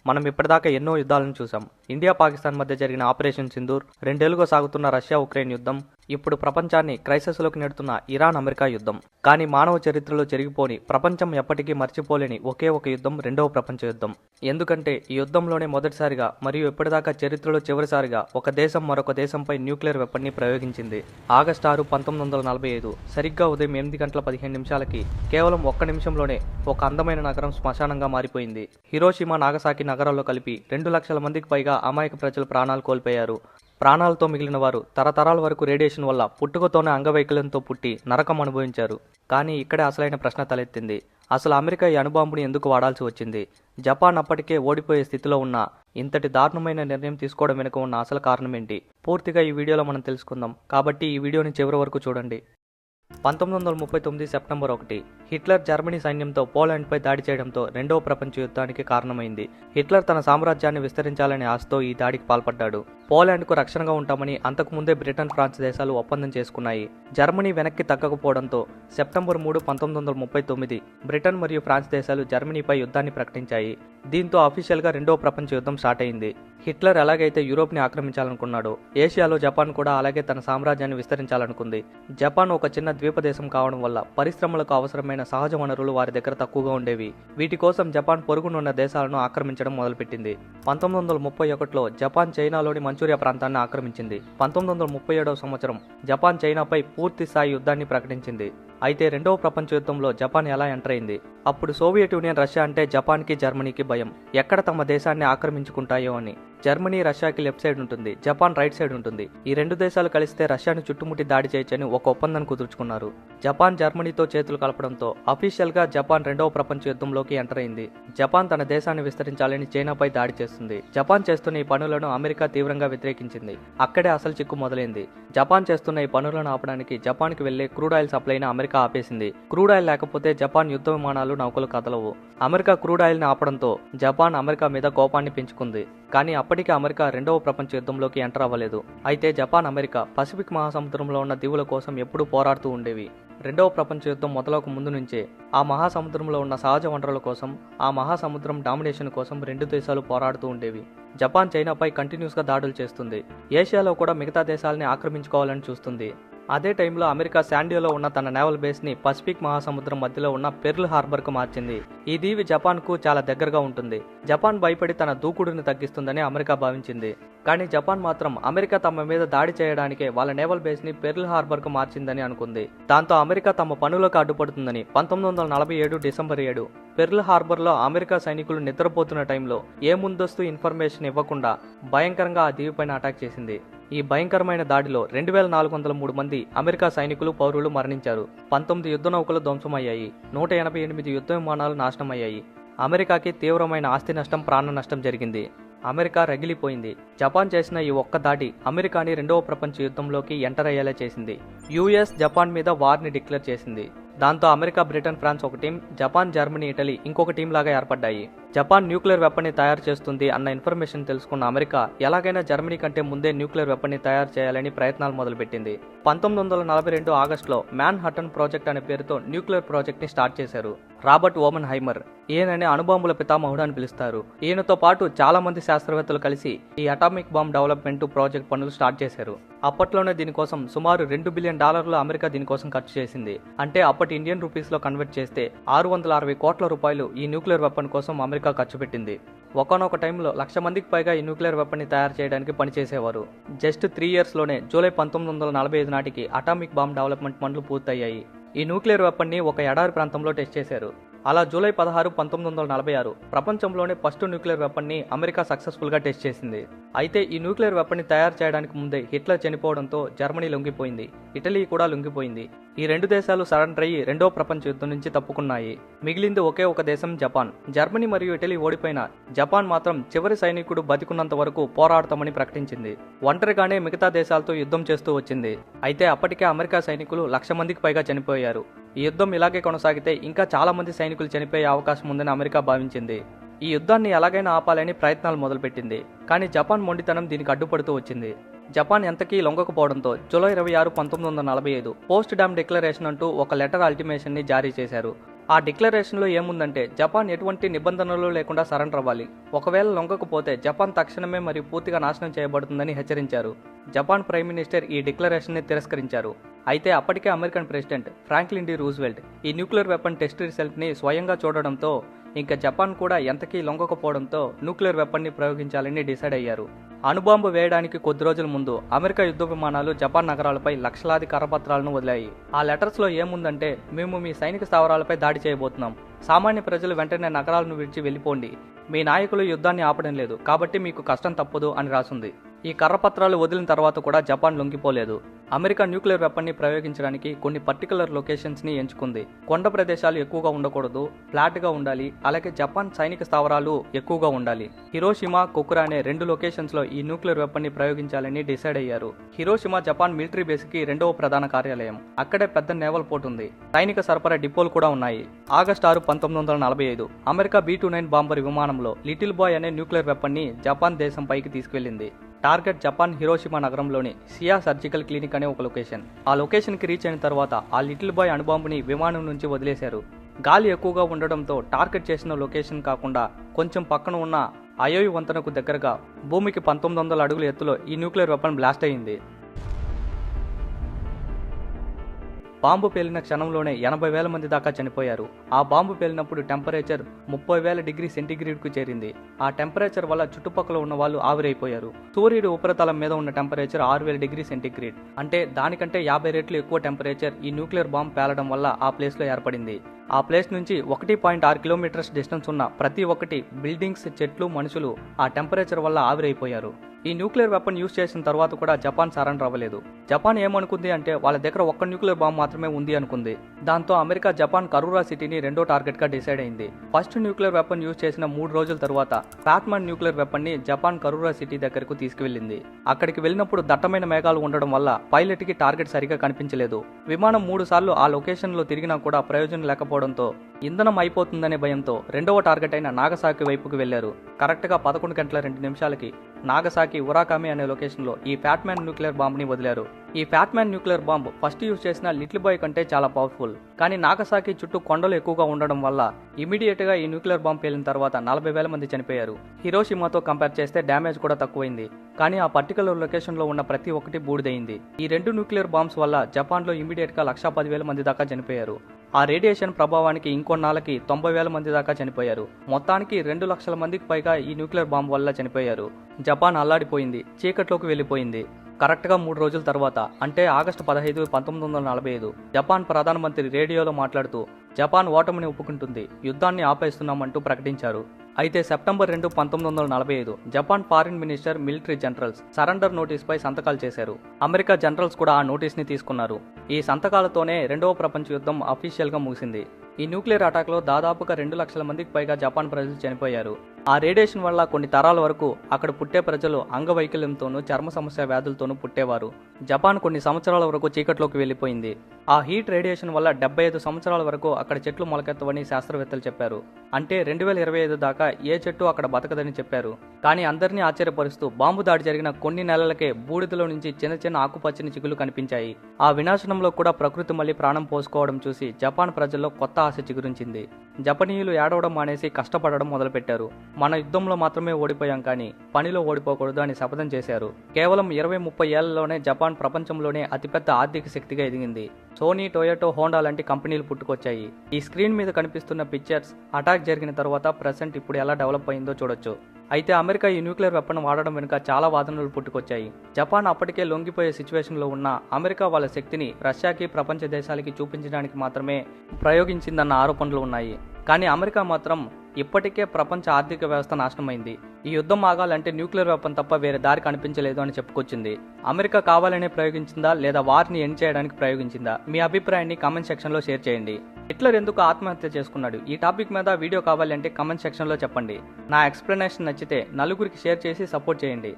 మనం ఇప్పటిదాకా ఎన్నో యుద్ధాలను చూసాం. ఇండియా పాకిస్తాన్ మధ్య జరిగిన ఆపరేషన్ సింధూర్, 2 ఏళ్లుగా సాగుతున్న రష్యా ఉక్రెయిన్ యుద్ధం, ఇప్పుడు ప్రపంచాన్ని క్రైసిస్లోకి నెడుతున్న ఇరాన్ అమెరికా యుద్ధం. కానీ మానవ చరిత్రలో చెరిగిపోని, ప్రపంచం ఎప్పటికీ మర్చిపోలేని ఒకే ఒక యుద్ధం రెండవ ప్రపంచ యుద్ధం. ఎందుకంటే ఈ యుద్ధంలోనే మొదటిసారిగా మరియు ఇప్పటిదాకా చరిత్రలో చివరిసారిగా ఒక దేశం మరొక దేశంపై న్యూక్లియర్ వెపన్ని ప్రయోగించింది. ఆగస్టు 6, 1945 సరిగ్గా ఉదయం 8:15 కేవలం ఒక్క నిమిషంలోనే ఒక అందమైన నగరం శ్మశానంగా మారిపోయింది. హిరోషిమా, నాగసాకి నగరాల్లో కలిపి 2 లక్షల మందికి పైగా అమాయక ప్రజలు ప్రాణాలు కోల్పోయారు. ప్రాణాలతో మిగిలిన వారు తరతరాల వరకు రేడియేషన్ వల్ల పుట్టుకతోనే అంగవైకల్యంతో పుట్టి నరకం అనుభవించారు. కానీ ఇక్కడే అసలైన ప్రశ్న తలెత్తింది. అసలు అమెరికా ఈ అణుబాంబుని ఎందుకు వాడాల్సి వచ్చింది? జపాన్ అప్పటికే ఓడిపోయే స్థితిలో ఉన్న ఇంతటి దారుణమైన నిర్ణయం తీసుకోవడం వెనుక ఉన్న అసలు కారణం ఏంటి? పూర్తిగా ఈ వీడియోలో మనం తెలుసుకుందాం. కాబట్టి ఈ వీడియోని చివరి వరకు చూడండి. 1939 సెప్టెంబర్ 1 హిట్లర్ జర్మనీ సైన్యంతో పోలాండ్పై దాడి చేయడంతో రెండవ ప్రపంచ యుద్ధానికి కారణమైంది. హిట్లర్ తన సామ్రాజ్యాన్ని విస్తరించాలనే ఆశతో ఈ దాడికి పాల్పడ్డాడు. పోలాండ్కు రక్షణగా ఉంటామని అంతకుముందే బ్రిటన్, ఫ్రాన్స్ దేశాలు ఒప్పందం చేసుకున్నాయి. జర్మనీ వెనక్కి తగ్గకపోవడంతో సెప్టెంబర్ 3, 1939 బ్రిటన్ మరియు ఫ్రాన్స్ దేశాలు జర్మనీపై యుద్ధాన్ని ప్రకటించాయి. దీంతో అఫీషియల్గా రెండవ ప్రపంచ యుద్ధం స్టార్ట్ అయింది. హిట్లర్ ఎలాగైతే యూరోప్ని ఆక్రమించాలనుకున్నాడో, ఏషియాలో జపాన్ కూడా అలాగే తన సామ్రాజ్యాన్ని విస్తరించాలనుకుంది. జపాన్ ఒక చిన్న ద్వీపదేశం కావడం వల్ల పరిశ్రమలకు అవసరమైన సహజ వనరులు వారి దగ్గర తక్కువగా ఉండేవి. వీటి కోసం జపాన్ పొరుగునున్న దేశాలను ఆక్రమించడం మొదలుపెట్టింది. 1931లో జపాన్ చైనాలోని మంచూరియా ప్రాంతాన్ని ఆక్రమించింది. 1937వ సంవత్సరం జపాన్ చైనాపై పూర్తి స్థాయి యుద్ధాన్ని ప్రకటించింది. అయితే రెండవ ప్రపంచ యుద్ధంలో జపాన్ ఎలా ఎంటర్ అయింది? అప్పుడు సోవియట్ యూనియన్, రష్యా అంటే జపాన్కి, జర్మనీకి భయం. ఎక్కడ తమ దేశాన్ని ఆక్రమించుకుంటాయో అని. జర్మనీ రష్యాకి లెఫ్ట్ సైడ్ ఉంటుంది, జపాన్ రైట్ సైడ్ ఉంటుంది. ఈ రెండు దేశాలు కలిస్తే రష్యాను చుట్టుముట్టి దాడి చేయొచ్చని ఒక ఒప్పందాన్ని కుదుర్చుకున్నారు. జపాన్ జర్మనీతో చేతులు కలపడంతో అఫీషియల్ గా జపాన్ రెండవ ప్రపంచ యుద్ధంలోకి ఎంటర్ అయింది. జపాన్ తన దేశాన్ని విస్తరించాలని చైనాపై దాడి చేస్తుంది. జపాన్ చేస్తున్న ఈ పనులను అమెరికా తీవ్రంగా వ్యతిరేకించింది. అక్కడే అసలు చిక్కు మొదలైంది. జపాన్ చేస్తున్న ఈ పనులను ఆపడానికి జపాన్ కి వెళ్లే క్రూడ్ ఆయిల్ సప్లైని అమెరికా ఆపేసింది. క్రూడ్ ఆయిల్ లేకపోతే జపాన్ యుద్ధ విమానాలు, నౌకలు కదలవు. అమెరికా క్రూడ్ ఆయిల్ ని ఆపడంతో జపాన్ అమెరికా మీద కోపాన్ని పెంచుకుంది. కానీ అప్పటికే అమెరికా రెండవ ప్రపంచ యుద్ధంలోకి ఎంటర్ అవ్వలేదు. అయితే జపాన్, అమెరికా పసిఫిక్ మహాసముద్రంలో ఉన్న దీవుల కోసం ఎప్పుడూ పోరాడుతూ ఉండేవి. రెండవ ప్రపంచ యుద్ధం మొదలవక ముందు నుంచే ఆ మహాసముద్రంలో ఉన్న సహజ వనరుల కోసం, ఆ మహాసముద్రం డామినేషన్ కోసం రెండు దేశాలు పోరాడుతూ ఉండేవి. జపాన్ చైనాపై కంటిన్యూస్ గా దాడులు చేస్తుంది. ఏషియాలో కూడా మిగతా దేశాలని ఆక్రమించుకోవాలని చూస్తుంది. అదే టైంలో అమెరికా శాండియోలో ఉన్న తన నేవల్ బేస్ ని పసిఫిక్ మహాసముద్రం మధ్యలో ఉన్న పెర్ల్ హార్బర్ కు మార్చింది. ఈ దీవి జపాన్ కు చాలా దగ్గరగా ఉంటుంది. జపాన్ భయపడి తన దూకుడుని తగ్గిస్తుందని అమెరికా భావించింది. కానీ జపాన్ మాత్రం అమెరికా తమ మీద దాడి చేయడానికే వాళ్ళ నేవల్ బేస్ ని పెర్ల్ హార్బర్ కు మార్చిందని అనుకుంది. దాంతో అమెరికా తమ పనులకు అడ్డుపడుతుందని 1947 డిసెంబర్ 7 పెర్ల్ హార్బర్ లో అమెరికా సైనికులు నిద్రపోతున్న టైంలో ఏ ముందస్తు ఇన్ఫర్మేషన్ ఇవ్వకుండా భయంకరంగా ఆ దీవిపైన అటాక్ చేసింది. ఈ భయంకరమైన దాడిలో 2403 మంది అమెరికా సైనికులు, పౌరులు మరణించారు. 19 యుద్ధ నౌకలు ధ్వంసమయ్యాయి. 188 యుద్ధ విమానాలు నాశనమయ్యాయి. అమెరికాకి తీవ్రమైన ఆస్తి నష్టం, ప్రాణ నష్టం జరిగింది. అమెరికా రగిలిపోయింది. జపాన్ చేసిన ఈ ఒక్క దాడి అమెరికాని రెండవ ప్రపంచ యుద్ధంలోకి ఎంటర్ అయ్యేలా చేసింది. యుఎస్ జపాన్ మీద వార్ని డిక్లేర్ చేసింది. దాంతో అమెరికా, బ్రిటన్, ఫ్రాన్స్ ఒక టీం, జపాన్, జర్మనీ, ఇటలీ ఇంకొక టీం లాగా ఏర్పడ్డాయి. జపాన్ న్యూక్లియర్ వెపన్ని తయారు చేస్తుంది అన్న ఇన్ఫర్మేషన్ తెలుసుకున్న అమెరికా ఎలాగైనా జర్మనీ కంటే ముందే న్యూక్లియర్ వెపన్ని తయారు చేయాలని ప్రయత్నాలు మొదలుపెట్టింది. 1942 ఆగస్టులో మ్యాన్ హట్టన్ ప్రాజెక్ట్ అనే పేరుతో న్యూక్లియర్ ప్రాజెక్ట్ ని స్టార్ట్ చేశారు. రాబర్ట్ ఓమన్ హైమర్, ఈయనని అణుబాంబుల పితామహుడు అని పిలుస్తారు. ఈయనతో పాటు చాలా మంది శాస్త్రవేత్తలు కలిసి ఈ అటామిక్ బాంబ్ డెవలప్మెంట్ ప్రాజెక్ట్ పనులు స్టార్ట్ చేశారు. అప్పట్లోనే దీనికోసం సుమారు $2 బిలియన్ అమెరికా దీనికోసం ఖర్చు చేసింది. అంటే అప్పటి ఇండియన్ రూపీస్ లో కన్వర్ట్ చేస్తే 660 కోట్ల రూపాయలు ఈ న్యూక్లియర్ వెపన్ కోసం అమెరికా ఖర్చు పెట్టింది. ఒకనొక టైంలో 1,00,000 మందికి పైగా ఈ న్యూక్లియర్ వెపన్ ని తయారు చేయడానికి పనిచేసేవారు. జస్ట్ 3 ఇయర్స్ లోనే జూలై 1945 నాటికి అటామిక్ బాంబ్ డెవలప్మెంట్ పనులు పూర్తయ్యాయి. ఈ న్యూక్లియర్ వెపన్ ని ఒక ఎడారి ప్రాంతంలో టెస్ట్ చేశారు. అలా జూలై 16, 1946 ప్రపంచంలోనే ఫస్ట్ న్యూక్లియర్ వెపన్ ని అమెరికా సక్సెస్ఫుల్ గా టెస్ట్ చేసింది. అయితే ఈ న్యూక్లియర్ వెపన్ ని తయారు చేయడానికి ముందే హిట్లర్ చనిపోవడంతో జర్మనీ లొంగిపోయింది. ఇటలీ కూడా లొంగిపోయింది. ఈ రెండు దేశాలు సరెండర్ అయ్యి రెండో ప్రపంచ యుద్ధం నుంచి తప్పుకున్నాయి. మిగిలింది ఒకే ఒక దేశం, జపాన్. జర్మనీ మరియు ఇటలీ ఓడిపోయిన జపాన్ మాత్రం చివరి సైనికుడు బతికున్నంత వరకు పోరాడతామని ప్రకటించింది. ఒంటరిగానే మిగతా దేశాలతో యుద్ధం చేస్తూ వచ్చింది. అయితే అప్పటికే అమెరికా సైనికులు 1,00,000 మందికి పైగా చనిపోయారు. ఈ యుద్ధం ఇలాగే కొనసాగితే ఇంకా చాలా మంది సైనికులు చనిపోయే అవకాశం ఉందని అమెరికా భావించింది. ఈ యుద్ధాన్ని ఎలాగైనా ఆపాలని ప్రయత్నాలు మొదలుపెట్టింది. కానీ జపాన్ మొండితనం దీనికి అడ్డుపడుతూ వచ్చింది. జపాన్ ఎంతకీ లొంగకపోవడంతో జూలై 26, 1945 పోస్ట్ డామ్ డిక్లరేషన్ అంటూ ఒక లెటర్ అల్టిమేషన్ ని జారీ చేశారు. ఆ డిక్లరేషన్లో ఏముందంటే జపాన్ ఎటువంటి నిబంధనలు లేకుండా సరెండర్ అవ్వాలి. ఒకవేళ లొంగకపోతే జపాన్ తక్షణమే మరియు పూర్తిగా నాశనం చేయబడుతుందని హెచ్చరించారు. జపాన్ ప్రైమ్ మినిస్టర్ ఈ డిక్లరేషన్ని తిరస్కరించారు. అయితే అప్పటికే American president Franklin D Roosevelt ఈ న్యూక్లియర్ వెపన్ టెస్ట్ రిజల్ట్ని స్వయంగా చూడడంతో ఇంకా జపాన్ కూడా ఎంతకీ లొంగకపోవడంతో న్యూక్లియర్ వెపన్ని ప్రయోగించాలని డిసైడ్ అయ్యారు. అణుబాంబు వేయడానికి కొద్ది రోజుల ముందు అమెరికా యుద్ధ విమానాలు జపాన్ నగరాలపై లక్షలాది కరపత్రాలను వదిలాయి. ఆ లెటర్స్లో ఏముందంటే, మేము మీ సైనిక స్థావరాలపై దాడి చేయబోతున్నాం. సామాన్య ప్రజలు వెంటనే నగరాలను విడిచి వెళ్ళిపోండి. మీ నాయకులు యుద్ధాన్ని ఆపడం లేదు, కాబట్టి మీకు కష్టం తప్పదు అని రాసుంది. ఈ కర్రపత్రాలు వదిలిన తర్వాత కూడా జపాన్ లొంగిపోలేదు. అమెరికా న్యూక్లియర్ వెపన్ని ప్రయోగించడానికి కొన్ని పర్టికులర్ లొకేషన్స్ని ఎంచుకుంది. కొండ ప్రదేశాలు ఎక్కువగా ఉండకూడదు, ఫ్లాట్గా ఉండాలి, అలాగే జపాన్ సైనిక స్థావరాలు ఎక్కువగా ఉండాలి. హిరోషిమా, కొకురా అనే 2 లొకేషన్స్లో ఈ న్యూక్లియర్ వెపన్ని ప్రయోగించాలని డిసైడ్ అయ్యారు. హిరోషిమా జపాన్ మిలిటరీ బేస్కి 2వ ప్రధాన కార్యాలయం. అక్కడే పెద్ద నేవల్ పోర్ట్ ఉంది. సైనిక సరఫరా డిపోలు కూడా ఉన్నాయి. ఆగస్టు 6, 1945 అమెరికా B-29 బాంబర్ విమానంలో లిటిల్ బాయ్ అనే న్యూక్లియర్ వెపన్ని జపాన్ దేశం పైకి తీసుకువెళ్లింది. టార్గెట్ జపాన్ హిరోషిమా నగరంలోని సియా సర్జికల్ క్లినిక్ అనే ఒక లొకేషన్. ఆ లొకేషన్కి రీచ్ అయిన తర్వాత ఆ లిటిల్ బాయ్ అణుబాంబుని విమానం నుంచి వదిలేశారు. గాలి ఎక్కువగా ఉండడంతో టార్గెట్ చేసిన లొకేషన్ కాకుండా కొంచెం పక్కన ఉన్న అయోయ్ వంతెనకు దగ్గరగా భూమికి 1900 అడుగుల ఎత్తులో ఈ న్యూక్లియర్ వెపన్ బ్లాస్ట్ అయింది. బాంబు పేలిన క్షణంలోనే 80,000 మంది దాకా చనిపోయారు. ఆ బాంబు పేలినప్పుడు టెంపరేచర్ 30,000 డిగ్రీ సెంటీగ్రేడ్కు చేరింది. ఆ టెంపరేచర్ వల్ల చుట్టుపక్కల ఉన్న వాళ్ళు ఆవిరైపోయారు. సూర్యుడి ఉపరితలం మీద ఉన్న టెంపరేచర్ 6,000 డిగ్రీ సెంటీగ్రేడ్. అంటే దానికంటే 50 రెట్లు ఎక్కువ టెంపరేచర్ ఈ న్యూక్లియర్ బాంబు పేలడం వల్ల ఆ ప్లేస్లో ఏర్పడింది. ఆ ప్లేస్ నుంచి 1.6 కిలోమీటర్స్ డిస్టెన్స్ ఉన్న ప్రతి ఒక్కటి బిల్డింగ్స్, చెట్లు, మనుషులు ఆ టెంపరేచర్ వల్ల ఆవిరైపోయారు. ఈ న్యూక్లియర్ వెపన్ యూజ్ చేసిన తర్వాత కూడా జపాన్ సరెండర్ అవ్వలేదు. జపాన్ ఏమనుకుంది అంటే వాళ్ళ దగ్గర ఒక్క న్యూక్లియర్ బాంబ్ మాత్రమే ఉంది అనుకుంది. దాంతో అమెరికా జపాన్ కరూరా సిటీని 2వ టార్గెట్ గా డిసైడ్ అయింది. ఫస్ట్ న్యూక్లియర్ వెపన్ యూజ్ చేసిన 3 రోజుల తర్వాత ఫ్యాట్మాన్ న్యూక్లియర్ వెపన్ ని జపాన్ కరూరా సిటీ దగ్గరకు తీసుకువెళ్లింది. అక్కడికి వెళ్ళినప్పుడు దట్టమైన మేఘాలు ఉండడం వల్ల పైలట్ కి టార్గెట్ సరిగా కనిపించలేదు. విమానం 3 సార్లు ఆ లొకేషన్ లో తిరిగినా కూడా ప్రయోజనం లేకపోవడంతో ఇంధనం అయిపోతుందనే భయంతో 2వ టార్గెట్ అయిన నాగసాకి వైపుకు వెళ్లారు. కరెక్ట్ గా 11 గంటల 2 నిమిషాలకి నాగసాకి ఉరాకామి అనే లొకేషన్ లో ఈ ఫ్యాట్మాన్ న్యూక్లియర్ బాంబ్ ని వదిలారు. ఈ ఫ్యాట్మాన్ న్యూక్లియర్ బాంబ్ ఫస్ట్ యూజ్ చేసిన లిటిల్ బాయ్ కంటే చాలా పవర్ఫుల్. కానీ నాగసాకి చుట్టూ కొండలు ఎక్కువగా ఉండడం వల్ల ఇమీడియట్ గా ఈ న్యూక్లియర్ బాంబ్ పేలిన తర్వాత 40,000 మంది చనిపోయారు. హిరోషిమాతో కంపేర్ చేస్తే డ్యామేజ్ కూడా తక్కువైంది. కానీ ఆ పర్టికులర్ లొకేషన్ లో ఉన్న ప్రతి ఒక్కటి బూడిదైంది. ఈ 2 న్యూక్లియర్ బాంబ్స్ వల్ల జపాన్ లో ఇమీడియట్ గా 110,000 మంది దాకా చనిపోయారు. ఆ రేడియేషన్ ప్రభావానికి ఇంకొన్నాళ్ళకి 90,000 మంది దాకా చనిపోయారు. మొత్తానికి 2 లక్షల మందికి పైగా ఈ న్యూక్లియర్ బాంబు వల్ల చనిపోయారు. జపాన్ అల్లాడిపోయింది, చీకట్లోకి వెళ్లిపోయింది. కరెక్ట్గా 3 రోజుల తర్వాత అంటే ఆగస్టు 15, 1945 జపాన్ ప్రధానమంత్రి రేడియోలో మాట్లాడుతూ జపాన్ ఓటమిని ఒప్పుకుంటుంది, యుద్ధాన్ని ఆపేస్తున్నామంటూ ప్రకటించారు. అయితే September 2, 1945 Japan foreign minister, military generals surrender notice పై సంతకాలు చేశారు. అమెరికా జనరల్స్ కూడా ఆ నోటీస్ ని తీసుకున్నారు. ఈ సంతకాలతోనే 2వ ప్రపంచ యుద్ధం అఫీషియల్ గా ముగిసింది. ఈ న్యూక్లియర్ అటాక్ లో దాదాపుగా 2 లక్షల మందికి పైగా జపాన్ ప్రజలు చనిపోయారు. ఆ రేడియేషన్ వల్ల కొన్ని తరాల వరకు అక్కడ పుట్టే ప్రజలు అంగవైకల్యంతోనూ, చర్మ సమస్య వ్యాధులతోనూ పుట్టేవారు. జపాన్ కొన్ని సంవత్సరాల వరకు చీకట్లోకి వెళ్లిపోయింది. ఆ హీట్ రేడియేషన్ వల్ల 75 సంవత్సరాల వరకు అక్కడ చెట్లు మొలకెత్తవని శాస్త్రవేత్తలు చెప్పారు. అంటే 2025 దాకా ఏ చెట్టు అక్కడ బతకదని చెప్పారు. కానీ అందరినీ ఆశ్చర్యపరుస్తూ బాంబు దాడి జరిగిన కొన్ని నెలలకే బూడిదలో నుంచి చిన్న చిన్న ఆకుపచ్చని చిగులు కనిపించాయి. ఆ వినాశనంలో కూడా ప్రకృతి మళ్లీ ప్రాణం పోసుకోవడం చూసి జపాన్ ప్రజల్లో కొత్త ఆశ చిగురించింది. జపనీయులు ఏడవడం మానేసి కష్టపడడం మొదలుపెట్టారు. మన యుద్ధంలో మాత్రమే ఓడిపోయాం, కానీ పనిలో ఓడిపోకూడదు అని శపథం చేశారు. కేవలం 20-30 ఏళ్లలోనే జపాన్ ప్రపంచంలోనే అతిపెద్ద ఆర్థిక శక్తిగా ఎదిగింది. సోనీ, టొయోటో, హోండా లాంటి కంపెనీలు పుట్టుకొచ్చాయి. ఈ స్క్రీన్ మీద కనిపిస్తున్న పిక్చర్స్ అటాక్ జరిగిన తర్వాత ప్రెసెంట్ ఇప్పుడు ఎలా డెవలప్ అయిందో చూడొచ్చు. అయితే అమెరికా ఈ న్యూక్లియర్ వెపన్ వాడడం వెనుక చాలా వాదనలు పుట్టుకొచ్చాయి. జపాన్ అప్పటికే లొంగిపోయే సిచ్యువేషన్లో ఉన్న అమెరికా వాళ్ళ శక్తిని రష్యాకి, ప్రపంచ దేశాలకి చూపించడానికి మాత్రమే ప్రయోగించిందన్న ఆరోపణలు ఉన్నాయి. కానీ అమెరికా మాత్రం ఇప్పటికే ప్రపంచ ఆర్థిక వ్యవస్థ నాశనమైంది, ఈ యుద్ధం ఆగాలంటే న్యూక్లియర్ వెపన్ తప్ప వేరే దారి కనిపించలేదు అని చెప్పుకొచ్చింది. అమెరికా కావాలనే ప్రయోగించిందా లేదా వార్ని ఎండ్ చేయడానికి ప్రయోగించిందా? మీ అభిప్రాయాన్ని కామెంట్ సెక్షన్లో షేర్ చేయండి. హిట్లర్ ఎందుకు ఆత్మహత్య చేసుకున్నాడు? ఈ టాపిక్ మీద వీడియో కావాలంటే కామెంట్ సెక్షన్లో చెప్పండి. నా ఎక్స్ప్లెనేషన్ నచ్చితే నలుగురికి షేర్ చేసి సపోర్ట్ చేయండి.